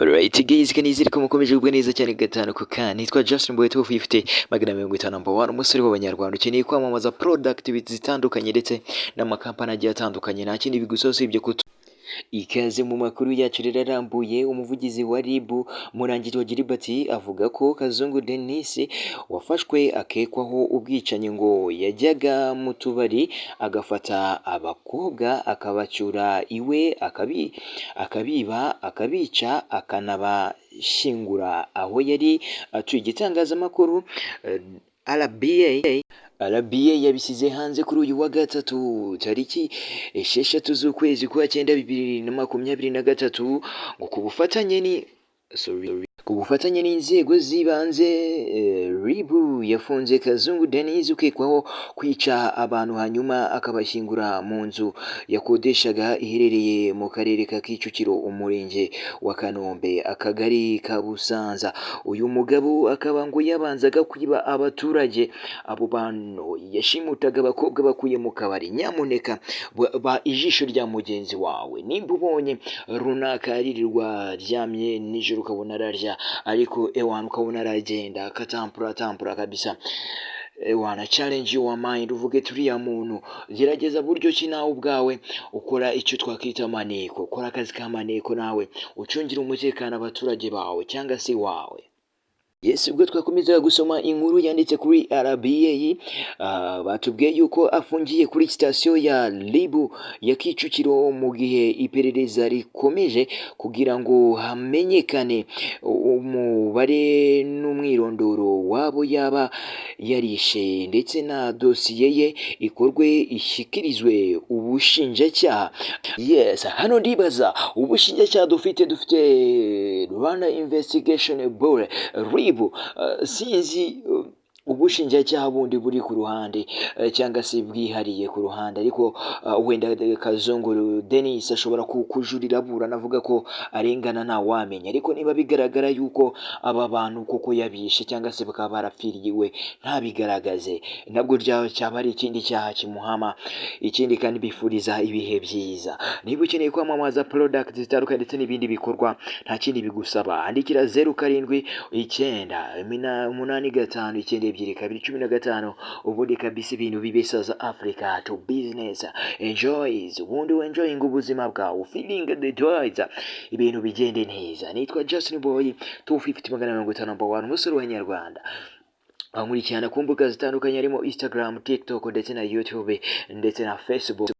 Alright guys, kanizere ko mukomeje kugubwa neza cyane gatanu ku kana. Nitwa Justin Boy 250 50 number 1 umusore w'abanyarwanda ukeneye kwamamaza product zitandukanye ndetse n'amakampani agiye atandukanye. Nta kindi bigusoza ibyo ikaze mu makuru yacu rero arambuye. Umuvugizi wa RIB Murangirwa Gilbert avuga ko Kazungu Denis wafashwe akekwaho ubwicanyi ngo yajyaga mu tubari agafata abakobwa akabacyura iwe akabiba akabica akanabashingura aho yari atuye. Igitangazamakuru RBA yabisize hanze kuri uyu wa gatatu tariki 6 z'ukwezi kwa 9 2023 ngo ku bufatanye n'inzego z'ibanze RIB yafunze Kazungu Denis ukekwaho kwica abantu hanyuma akabashyingura mu nzu yakodeshaga iherereye mu karere ka Kicukiro umurenge wa Kanombe akagari ka Busanza. Uyu mugabo akaba ngo yabanzaga kwiba abaturage. Abo bantu yashimutaga abakobwa bakuye mu kabari. Nyamuneka ba ijisho rya mugenzi wawe, nimba ubonye runaka aririrwa ryamye nijoro ukabona ararya ariko ewana ukabona aragenda akatampura kabisa, ewana challenge your mind uvuge turiya muntu gerageza buryo ki nawe ubwawe ukora icyo twakwita maneko, kora akazi ka maneko nawe ucungira umutekano abaturage bawe cyangwa se wawe. Yes, ubwo twakomeza gusoma inkuru yanditse kuri RBA batubwiye yuko afungiye kuri sitasiyo ya RIB ya Kicukiro mu gihe iperereza rikomeje kugira ngo hamenyekane umubare n'umwirondoro wabo yaba yarishe ndetse na dosiye ye ikorwe ishyikirizwe ubushinjacyaha. Yes, hano ndibaza ubushinjacyaha dufite Rwanda Investigation Bureau RIB, sinzi ubushinjacyaha bundi buri ku ruhande cyangwa se bwihariye ku ruhande, ariko wenda Kazungu Denis ashobora kujurira aburana avuga ko arengana nta wamenya. Ariko niba bigaragara yuko aba bantu koko yabishe cyangwa se bakaba barapfiriwe ntabigaragaze, nabwo cyaba ari ikindi cyaha kimuhama. Ikindi kandi bifuriza ibihe byiza. Niba ukeneye kwamamaza product zitandukanye ndetse n'ibindi bikorwa, nta kindi bigusaba, andikira 0789859215 ubundi kabisa ibintu bibesaza Africa to business enjoys, ubundi enjoying ubuzima bwawe feeling the joys, ibintu bigende neza. Nitwa Justin Boy 250 number 1 umusore w'abanyarwanda. Ankurikirana ku mbuga zitandukanye harimo Instagram, TikTok ndetse na YouTube ndetse na Facebook.